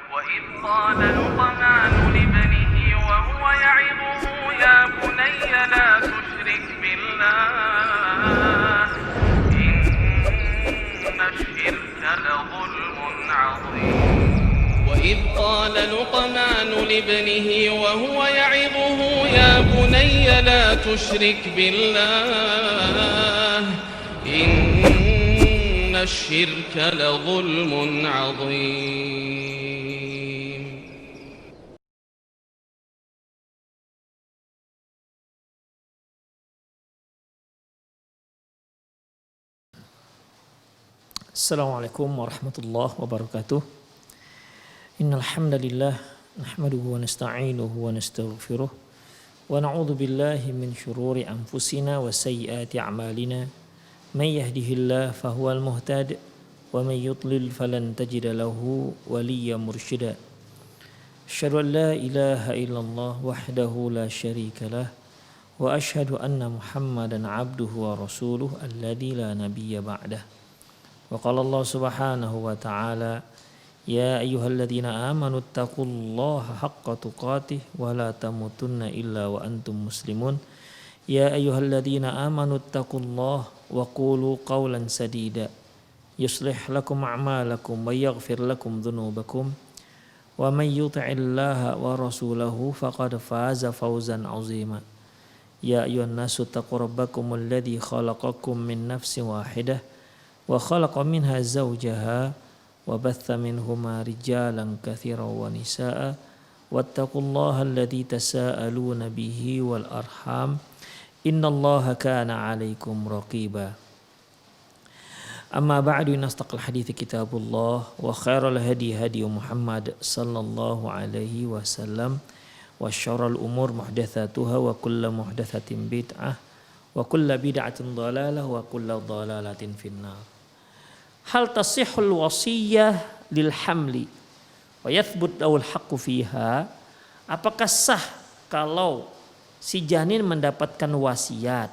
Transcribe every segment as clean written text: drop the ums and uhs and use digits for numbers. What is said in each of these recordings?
وإذ قال لقمان لابنه وهو يعظه يا بني لا تشرك بالله إن الشرك لظلم عظيم وإذ قال لقمان لابنه وهو يعظه يا بني لا تشرك بالله إن الشرك لظلم عظيم. Assalamualaikum warahmatullahi wabarakatuh. Innal hamdalillah nahmaduhu wa nasta'inuhu wa nastaghfiruh wa na'udzu billahi min shururi anfusina wa sayyiati a'malina. May yahdihillahu fahuwal muhtad wa may yudlil falan tajida lahu waliyyan mursyida. Asyhadu an la ilaha illallah wahdahu la syarika lah wa asyhadu anna Muhammadan 'abduhu wa rasuluh alladzi la nabiyya ba'dah. Wa qala Allah subhanahu wa ta'ala ya ayyuhalladzina amanu taqullaha haqqa tuqatih wa la tamutunna illa wa antum muslimun. Ya ayyuhalladzina amanu taqullaha wa qulu qawlan sadida yuslih lakum a'malakum wa yaghfir lakum dhunubakum wa may yuti'illaha wa rasulahu faqad faza fawzan 'azima. Ya ayyuhan nasu taqu rabbakumul ladzi khalaqakum min nafsin wahidah wa khalaqa minha zawjaha wa batha minhuma rijalan katsiran wa nisaa wattaqullaha alladzi tasaaluna bihi wal arham innallaha kana 'alaikum raqiba. Amma ba'du, nastaqil hadithi kitabullah wa khairal hadi hadi Muhammad sallallahu alaihi wasallam wa syarrul umur muhdatsatuha wa kullu muhdatsatin bid'ah wa kullu bid'atin dhalalah wa kullu dhalalatin finnar. Hal tasihul wasiyah lil hamli wa yathbut lahul haqqu fiha. Apakah sah kalau si janin mendapatkan wasiat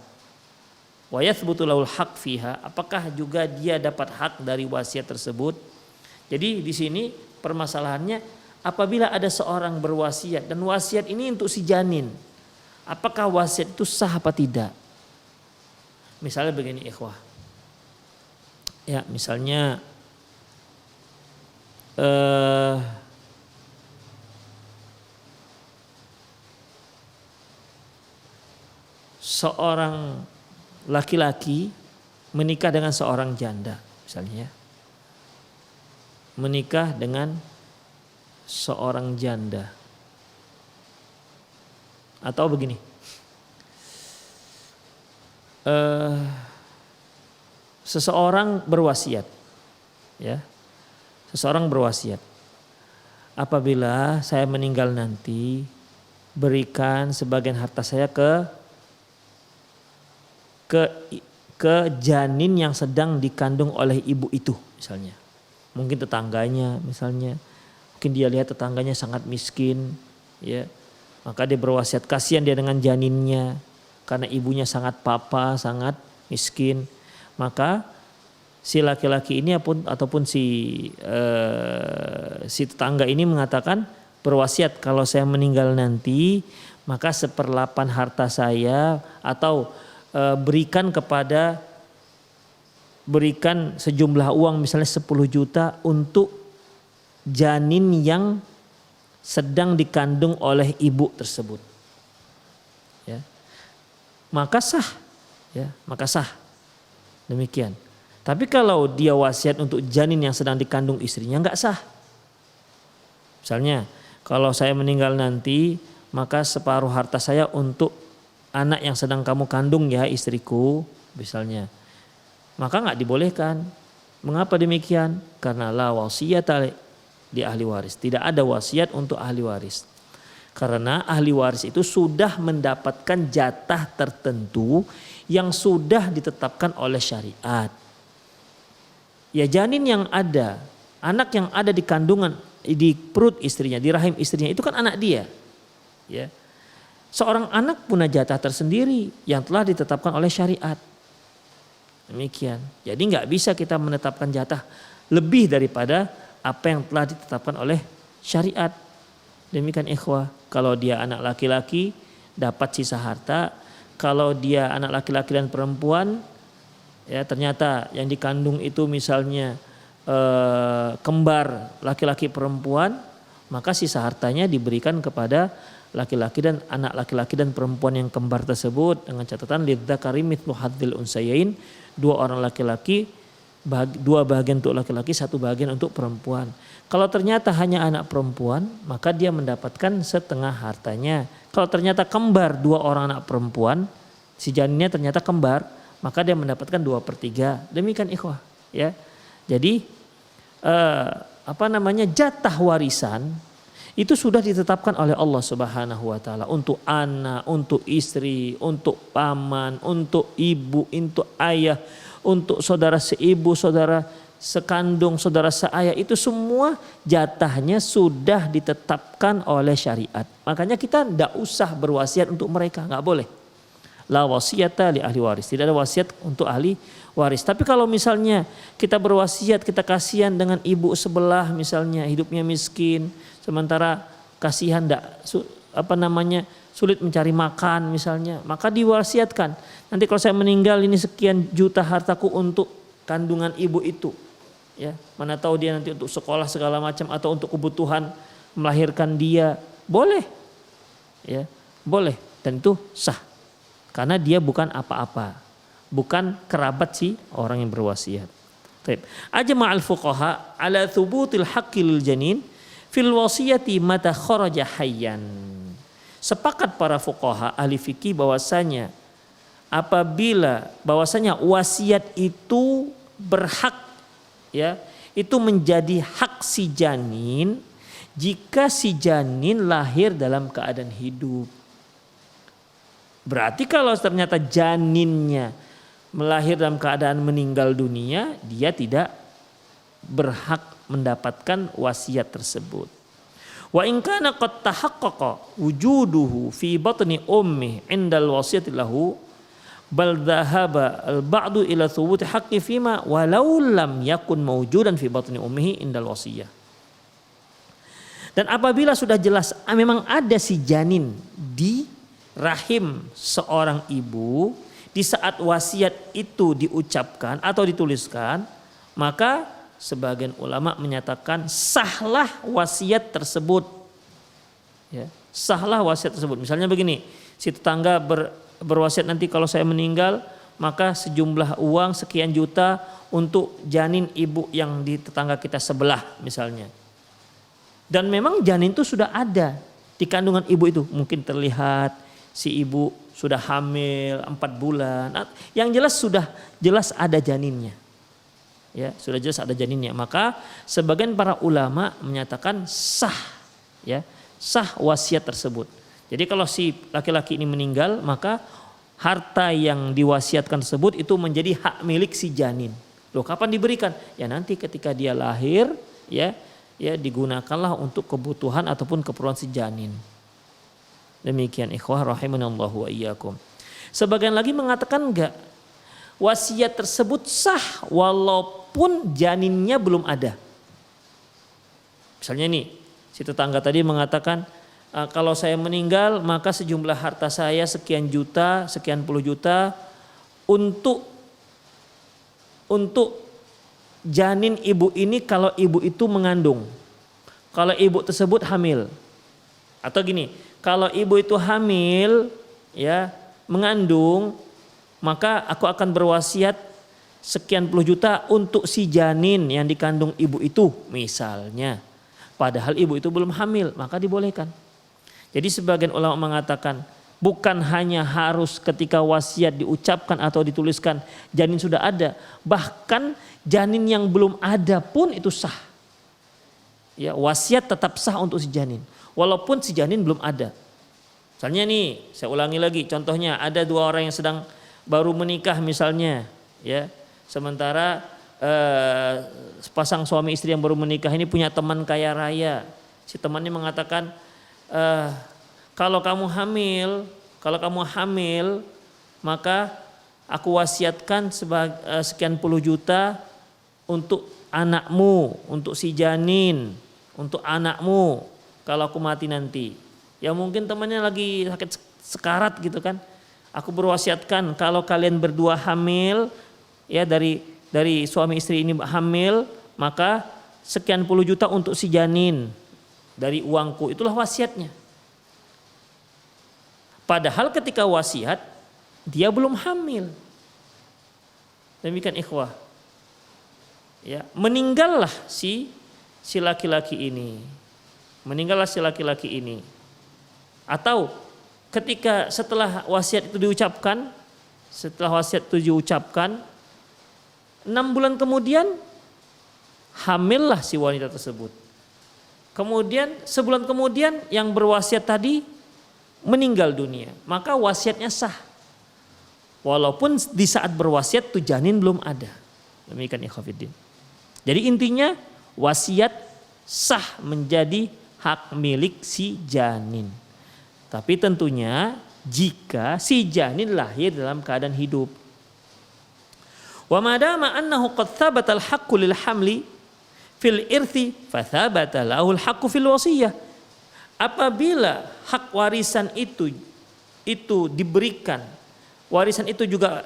wa yathbutu lahul haqq fiha, apakah juga dia dapat hak dari wasiat tersebut? Jadi di sini permasalahannya apabila ada seorang berwasiat dan wasiat ini untuk si janin, apakah wasiat itu sah apa tidak? Misalnya begini ikhwah. Ya, misalnya seorang laki-laki menikah dengan seorang janda, misalnya menikah dengan seorang janda, atau begini, seseorang berwasiat, ya, seseorang berwasiat, apabila saya meninggal nanti berikan sebagian harta saya ke janin yang sedang dikandung oleh ibu itu, misalnya, mungkin tetangganya, misalnya, mungkin dia lihat tetangganya sangat miskin, ya, maka dia berwasiat kasihan dia dengan janinnya karena ibunya sangat papa, sangat miskin. Maka si laki-laki ini ataupun si tetangga ini mengatakan berwasiat kalau saya meninggal nanti maka 1/8 harta saya atau berikan sejumlah uang misalnya 10 juta untuk janin yang sedang dikandung oleh ibu tersebut. Ya. Maka sah, ya, maka sah. Demikian. Tapi kalau dia wasiat untuk janin yang sedang dikandung istrinya enggak sah. Misalnya, kalau saya meninggal nanti, maka separuh harta saya untuk anak yang sedang kamu kandung ya istriku, misalnya. Maka enggak dibolehkan. Mengapa demikian? Karena la wasiyata di ahli waris. Tidak ada wasiat untuk ahli waris. Karena ahli waris itu sudah mendapatkan jatah tertentu yang sudah ditetapkan oleh syariat. Ya, janin yang ada, anak yang ada di kandungan, di perut istrinya, di rahim istrinya, itu kan anak dia. Ya. Seorang anak punya jatah tersendiri yang telah ditetapkan oleh syariat. Demikian. Jadi nggak bisa kita menetapkan jatah lebih daripada apa yang telah ditetapkan oleh syariat. Demikian ikhwah, kalau dia anak laki-laki dapat sisa harta, kalau dia anak laki-laki dan perempuan ya ternyata yang dikandung itu misalnya kembar laki-laki perempuan, maka sisa hartanya diberikan kepada laki-laki dan anak laki-laki dan perempuan yang kembar tersebut dengan catatan lidzakari mithlu hadzil unsayain, 2 orang laki-laki 2 bagian untuk laki-laki, 1 bagian untuk perempuan. Kalau ternyata hanya anak perempuan, maka dia mendapatkan setengah hartanya. Kalau ternyata kembar 2 orang anak perempuan, si janinnya ternyata kembar, maka dia mendapatkan 2/3. Demikian ikhwah, ya. Jadi jatah warisan itu sudah ditetapkan oleh Allah Subhanahu wa taala untuk anak, untuk istri, untuk paman, untuk ibu, untuk ayah, untuk saudara seibu, saudara sekandung, saudara seayah, itu semua jatahnya sudah ditetapkan oleh syariat. Makanya kita tidak usah berwasiat untuk mereka, nggak boleh. La wasiyata li ahli waris, tidak ada wasiat untuk ahli waris. Tapi kalau misalnya kita berwasiat, kita kasihan dengan ibu sebelah misalnya hidupnya miskin, sementara kasihan sulit mencari makan misalnya, maka diwasiatkan. Nanti kalau saya meninggal ini sekian juta hartaku untuk kandungan ibu itu. Ya, mana tahu dia nanti untuk sekolah segala macam atau untuk kebutuhan melahirkan dia, boleh. Ya, boleh dan itu sah. Karena dia bukan apa-apa, bukan kerabat si orang yang berwasiat. Baik. Ajma'al fuqaha ala thubutil haqqi lil janin fil wasiyati mata kharaja hayyan. Sepakat para fuqaha ahli fikih bahwasanya wasiat itu berhak, ya, itu menjadi hak si janin jika si janin lahir dalam keadaan hidup. Berarti kalau ternyata janinnya melahir dalam keadaan meninggal dunia, dia tidak berhak mendapatkan wasiat tersebut. Wa in kana qad tahaqqaqa wujuduhu fi batni ummi 'inda al-wasiyati lahu bal dhahaba al-ba'du ila thubuti haqqi fima walau lam yakun mawjudan fi batni ummihi 'inda al-wasiyah. Dan apabila sudah jelas memang ada si janin di rahim seorang ibu di saat wasiat itu diucapkan atau dituliskan, maka sebagian ulama menyatakan sahlah wasiat tersebut. Ya, sahlah wasiat tersebut. Misalnya begini, si tetangga berwasiat nanti kalau saya meninggal maka sejumlah uang sekian juta untuk janin ibu yang di tetangga kita sebelah misalnya. Dan memang janin itu sudah ada di kandungan ibu itu, mungkin terlihat si ibu sudah hamil 4 bulan. Yang jelas ada janinnya. Ya, sudah jelas ada janinnya. Maka sebagian para ulama menyatakan sah, ya, sah wasiat tersebut. Jadi kalau si laki-laki ini meninggal, maka harta yang diwasiatkan tersebut itu menjadi hak milik si janin. Loh, kapan diberikan? Ya nanti ketika dia lahir, ya digunakanlah untuk kebutuhan ataupun keperluan si janin. Demikian ikhwah rahimanallahu wa iyyakum. Sebagian lagi mengatakan enggak. Wasiat tersebut sah walaupun janinnya belum ada. Misalnya nih, si tetangga tadi mengatakan kalau saya meninggal maka sejumlah harta saya sekian juta, sekian puluh juta untuk janin ibu ini kalau ibu itu mengandung. Kalau ibu tersebut hamil. Atau gini, kalau ibu itu hamil, ya, mengandung, maka aku akan berwasiat sekian puluh juta untuk si janin yang dikandung ibu itu misalnya. Padahal ibu itu belum hamil, maka dibolehkan. Jadi sebagian ulama mengatakan bukan hanya harus ketika wasiat diucapkan atau dituliskan janin sudah ada, bahkan janin yang belum ada pun itu sah. Ya, wasiat tetap sah untuk si janin walaupun si janin belum ada. Misalnya nih, saya ulangi lagi contohnya, ada 2 orang yang sedang baru menikah misalnya, ya. Sementara sepasang suami istri yang baru menikah ini punya teman kaya raya. Si temannya mengatakan, kalau kamu hamil, maka aku wasiatkan sekian puluh juta untuk anakmu, untuk si janin. untuk anakmu kalau aku mati nanti. Ya mungkin temannya lagi sakit sekarat gitu kan. Aku berwasiatkan kalau kalian berdua hamil, ya dari suami istri ini hamil, maka sekian puluh juta untuk si janin dari uangku. Itulah wasiatnya. Padahal ketika wasiat dia belum hamil. Demikian ikhwah. Ya, meninggallah si laki-laki ini. Meninggallah si laki-laki ini. Atau ketika setelah wasiat itu diucapkan, 6 bulan kemudian hamillah si wanita tersebut. Kemudian sebulan kemudian yang berwasiat tadi meninggal dunia, maka wasiatnya sah. Walaupun di saat berwasiat tuh janin belum ada. Demikian ikhwatiddin. Jadi intinya wasiat sah menjadi hak milik si janin. Tapi tentunya jika si janin lahir dalam keadaan hidup. Wa madama annahu qad thabata al-haqqu lil hamli fil irthi fa thabata lahu al-haqqu fil wasiyah. Apabila hak warisan itu diberikan, warisan itu juga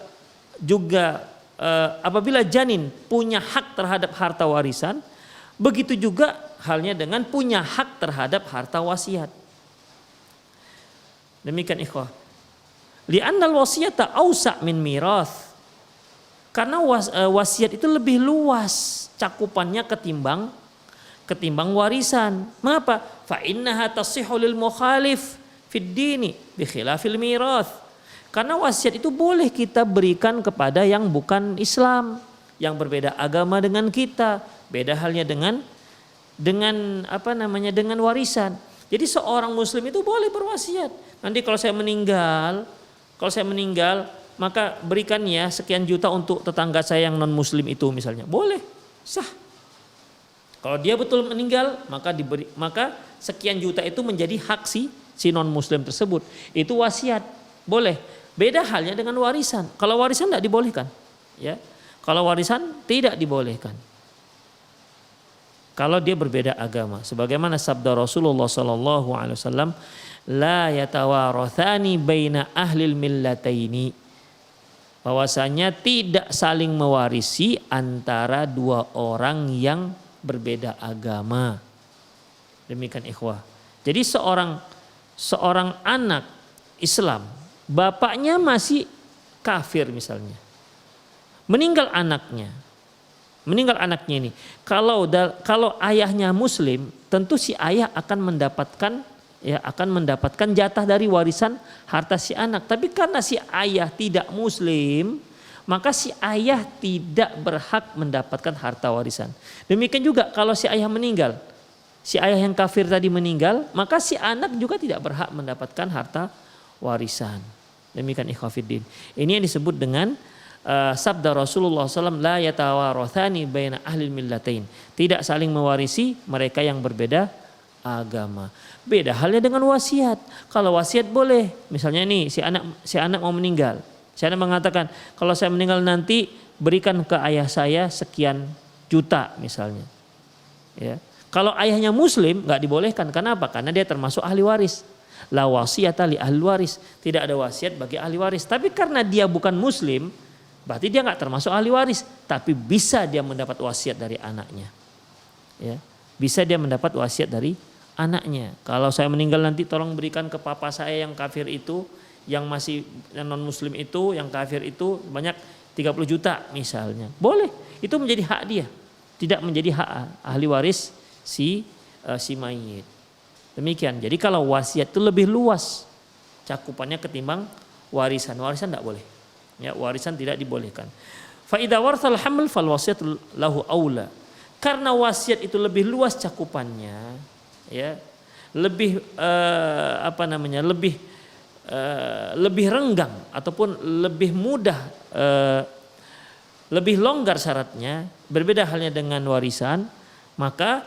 apabila janin punya hak terhadap harta warisan, begitu juga halnya dengan punya hak terhadap harta wasiat. Demikian ikhwah. Li'annal wasiyata awsa' min mirath. Karena wasiat itu lebih luas cakupannya ketimbang warisan. Mengapa? Fa innaha tasihhu lil mukhalif fid dini bi khilafil mirath. Karena wasiat itu boleh kita berikan kepada yang bukan Islam, yang berbeda agama dengan kita, beda halnya dengan warisan. Jadi seorang muslim itu boleh berwasiat. Nanti kalau saya meninggal, maka berikan ya sekian juta untuk tetangga saya yang non muslim itu misalnya. Boleh, sah. Kalau dia betul meninggal, maka sekian juta itu menjadi hak si non muslim tersebut. Itu wasiat, boleh. Beda halnya dengan warisan. Kalau warisan tidak dibolehkan, ya. Kalau warisan tidak dibolehkan. Kalau dia berbeda agama, sebagaimana sabda Rasulullah SAW, la yatawarathani baina ahlil millataini. Bahwasanya tidak saling mewarisi antara dua orang yang berbeda agama. Demikian ikhwah. Jadi seorang anak Islam, bapaknya masih kafir misalnya. Meninggal anaknya ini. Kalau ayahnya muslim, tentu si ayah akan mendapatkan jatah dari warisan harta si anak. Tapi karena si ayah tidak muslim, maka si ayah tidak berhak mendapatkan harta warisan. Demikian juga kalau si ayah meninggal, si ayah yang kafir tadi meninggal, maka si anak juga tidak berhak mendapatkan harta warisan. Demikian ikhwafiddin. Ini yang disebut dengan sabda Rasulullah SAW, la yatawarathani baina ahlil millatain. Tidak saling mewarisi mereka yang berbeda agama. Beda halnya dengan wasiat. Kalau wasiat boleh, misalnya nih si anak mau meninggal, si anak mengatakan kalau saya meninggal nanti berikan ke ayah saya sekian juta misalnya. Ya. Kalau ayahnya muslim nggak dibolehkan. Kenapa? Karena dia termasuk ahli waris. La wasiyata li ahli waris. Tidak ada wasiat bagi ahli waris. Tapi karena dia bukan muslim, berarti dia nggak termasuk ahli waris. Tapi bisa dia mendapat wasiat dari anaknya. Ya. Bisa dia mendapat wasiat dari anaknya. Kalau saya meninggal nanti tolong berikan ke papa saya yang kafir itu, yang masih non muslim itu, yang kafir itu banyak 30 juta misalnya. Boleh, itu menjadi hak dia. Tidak menjadi hak ahli waris si mayit. Demikian. Jadi kalau wasiat itu lebih luas cakupannya ketimbang warisan. Warisan tidak boleh. Ya, warisan tidak dibolehkan. Fa idza warsal haml fal wasiyatu lahu aula. Karena wasiat itu lebih luas cakupannya, ya, lebih lebih renggang ataupun lebih mudah, lebih longgar syaratnya, berbeda halnya dengan warisan, maka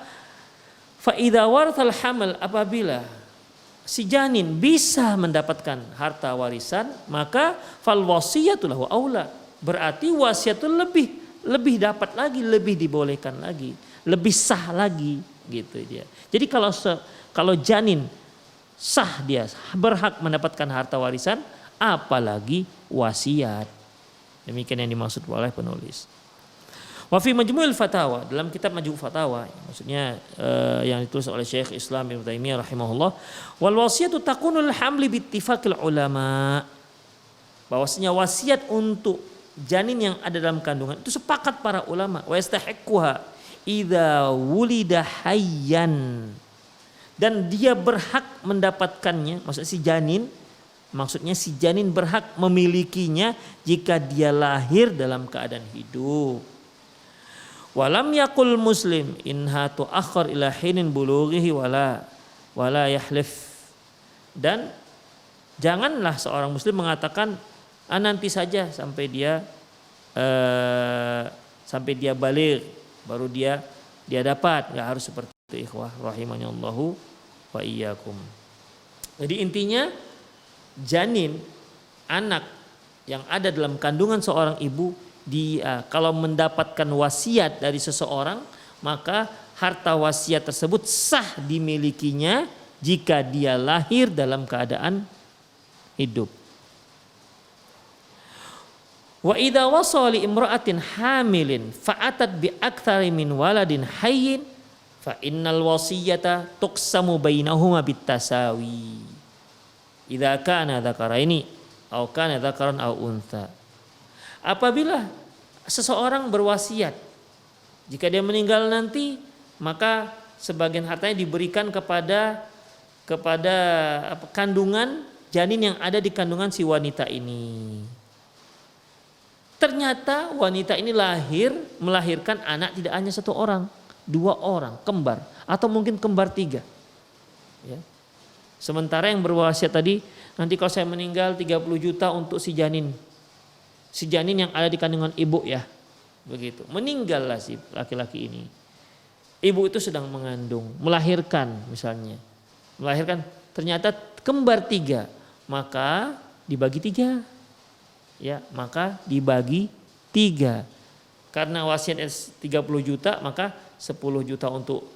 fa idza warsal haml, apabila si janin bisa mendapatkan harta warisan, maka fal wasiyatu lahu aula. Berarti wasiat itu lebih dapat lagi, lebih dibolehkan lagi, lebih sah lagi gitu dia. Jadi kalau janin sah dia berhak mendapatkan harta warisan, apalagi wasiat. Demikian yang dimaksud oleh penulis. Wa fi Majmu'ul Fatawa, dalam kitab Majmu' Fatawa, maksudnya yang ditulis oleh Syekh Islam Ibnu Taimiyah rahimahullah, wal wasiyatu takunul hamli bi ittifaqil ulama. Bahwasanya wasiat untuk janin yang ada dalam kandungan itu sepakat para ulama, wa yastahiqquha idza wulida hayyan, dan dia berhak mendapatkannya, maksudnya si janin berhak memilikinya jika dia lahir dalam keadaan hidup. Walam yakul muslim inha tuakhir ila hinin bulughihi wala yahlif, dan janganlah seorang muslim mengatakan nanti saja sampai dia balik baru dia dapat. Enggak harus seperti itu, ikhwah rahimahullahu wa iyyakum. Jadi intinya janin, anak yang ada dalam kandungan seorang ibu, dia kalau mendapatkan wasiat dari seseorang, maka harta wasiat tersebut sah dimilikinya jika dia lahir dalam keadaan hidup. Wa idza wasala li imra'atin hamilin fa'atat bi aktsari min waladin hayyin fa innal wasiyata tuqsamu bainahuma bitasawi. Idza kana dzakaraini aw kana dzakaran aw untha. Apabila seseorang berwasiat, jika dia meninggal nanti, maka sebagian hartanya diberikan kepada kandungan janin yang ada di kandungan si wanita ini. Ternyata wanita ini melahirkan anak tidak hanya satu orang, 2 orang, kembar, atau mungkin kembar 3. Ya. Sementara yang berwasiat tadi, nanti kalau saya meninggal 30 juta untuk si janin yang ada di kandungan ibu ya, begitu. Meninggallah si laki-laki ini. Ibu itu sedang mengandung, melahirkan ternyata kembar 3, maka dibagi 3. Ya, maka dibagi 3. Karena wasiat 30 juta, maka 10 juta untuk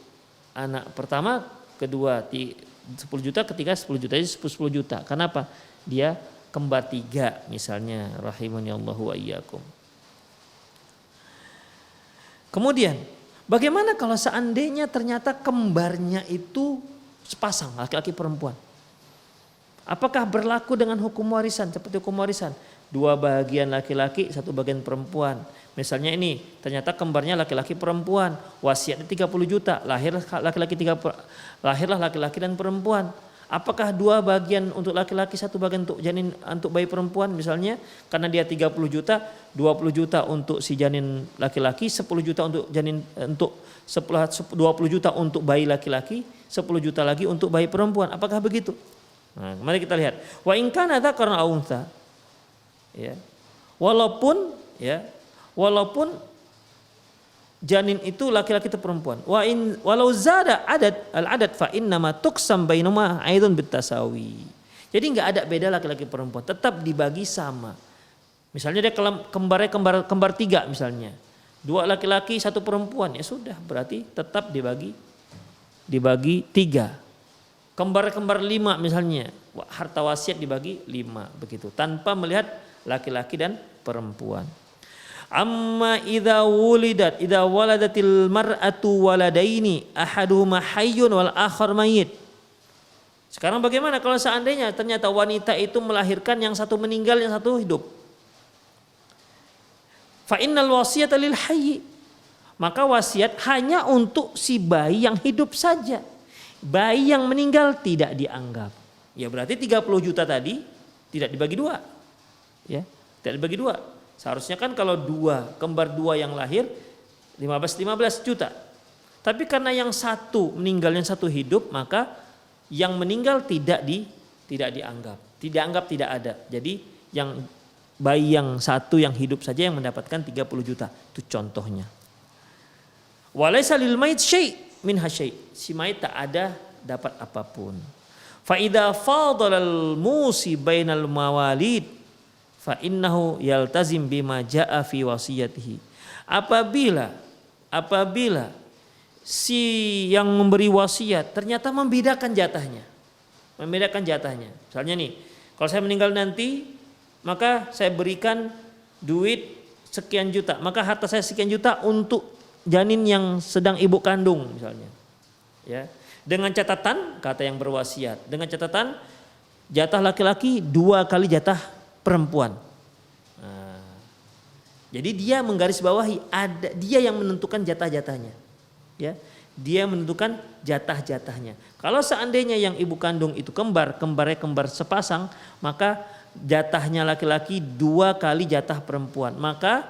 anak pertama, kedua 10 juta, ketiga 10 juta, jadi 10 juta. Kenapa? Dia kembar 3 misalnya, rahimani Allahu wa iyyakum. Kemudian, bagaimana kalau seandainya ternyata kembarnya itu sepasang, laki-laki perempuan? Apakah berlaku dengan hukum warisan, seperti hukum warisan? 2 bagian laki-laki, 1 bagian perempuan. Misalnya ini, ternyata kembarnya laki-laki perempuan, wasiatnya 30 juta, lahirlah laki-laki dan perempuan. Apakah 2 bagian untuk laki-laki, 1 bagian untuk janin, untuk bayi perempuan misalnya, karena dia 30 juta, 20 juta untuk si janin laki-laki, 10 juta untuk janin, untuk 20 juta untuk bayi laki-laki, 10 juta lagi untuk bayi perempuan. Apakah begitu? Nah, mari kita lihat. Wa in kana dzakaran aw untha. Ya. Walaupun janin itu laki-laki atau perempuan. Walau zada al-adad fa innama tuqsam bainahuma aidun bitasawi. Jadi enggak ada beda laki-laki perempuan, tetap dibagi sama. Misalnya dia kembar 3 misalnya. 2 laki-laki, 1 perempuan, ya sudah, berarti tetap dibagi 3. Kembar 5 misalnya, harta wasiat dibagi 5 begitu, tanpa melihat laki-laki dan perempuan. Amma idza waladatil mar'atu waladaini ahaduhuma hayyun wal akhar mayyit. Sekarang bagaimana kalau seandainya ternyata wanita itu melahirkan yang satu meninggal, yang satu hidup? Fa innal wasiyata lil hayy. Maka wasiat hanya untuk si bayi yang hidup saja. Bayi yang meninggal tidak dianggap. Ya berarti 30 juta tadi tidak dibagi 2. Ya, tidak dibagi 2. Seharusnya kan kalau kembar 2 yang lahir 15 juta. Tapi karena yang satu meninggal, yang satu hidup, maka yang meninggal tidak dianggap. Tidak ada. Jadi yang bayi yang satu yang hidup saja yang mendapatkan 30 juta. Itu contohnya. Walaysa lil mayit syai' min hasyai'. Si mayit tak ada dapat apapun. Fa idza fadala al musi bainal mawalid fa innahu yaltazim bima jaa fi wasiyatihi. Apabila si yang memberi wasiat ternyata membedakan jatahnya. Misalnya nih, kalau saya meninggal nanti, maka saya berikan duit sekian juta, maka harta saya sekian juta untuk janin yang sedang ibu kandung misalnya. Ya. Dengan catatan, kata yang berwasiat, dengan catatan jatah laki-laki 2 kali jatah perempuan. Nah, jadi dia menggarisbawahi, ada dia yang menentukan jatah-jatahnya. Ya, dia menentukan jatah-jatahnya. Kalau seandainya yang ibu kandung itu kembar sepasang, maka jatahnya laki-laki 2 kali jatah perempuan. Maka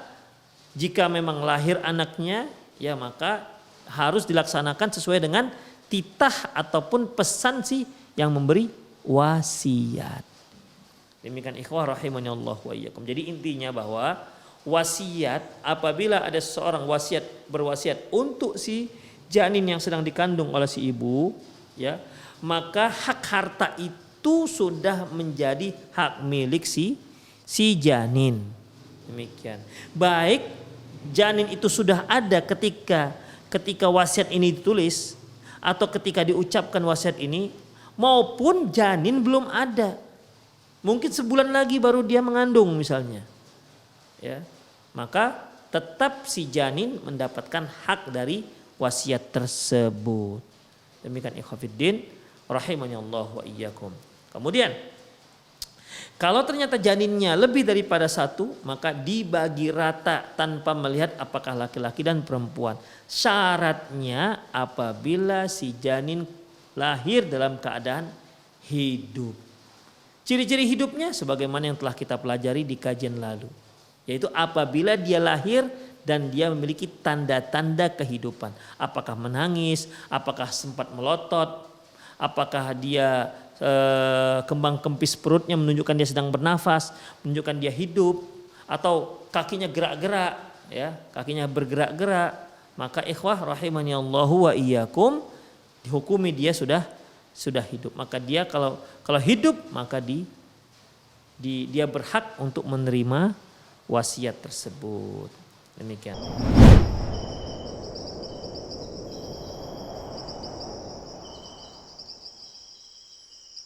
jika memang lahir anaknya, ya maka harus dilaksanakan sesuai dengan titah ataupun pesan si yang memberi wasiat. Demikian ikhwah rahimani Allah wa iyyakum. Jadi intinya bahwa wasiat, apabila ada seseorang berwasiat untuk si janin yang sedang dikandung oleh si ibu, ya, maka hak harta itu sudah menjadi hak milik si janin. Demikian. Baik janin itu sudah ada ketika wasiat ini ditulis atau ketika diucapkan wasiat ini, maupun janin belum ada. Mungkin sebulan lagi baru dia mengandung misalnya. Ya. Maka tetap si janin mendapatkan hak dari wasiat tersebut. Demikian ikhwatiddin rahimani Allah wa iyyakum. Kemudian kalau ternyata janinnya lebih daripada 1, maka dibagi rata tanpa melihat apakah laki-laki dan perempuan. Syaratnya apabila si janin lahir dalam keadaan hidup. Ciri-ciri hidupnya sebagaimana yang telah kita pelajari di kajian lalu. Yaitu apabila dia lahir dan dia memiliki tanda-tanda kehidupan. Apakah menangis, apakah sempat melotot, apakah dia kembang kempis perutnya menunjukkan dia sedang bernafas, menunjukkan dia hidup, atau kakinya gerak-gerak, ya, kakinya bergerak-gerak, maka ikhwah rahimani Allahu wa iyyakum, dihukumi dia sudah hidup. Maka dia kalau hidup, maka dia berhak untuk menerima wasiat tersebut. Demikian.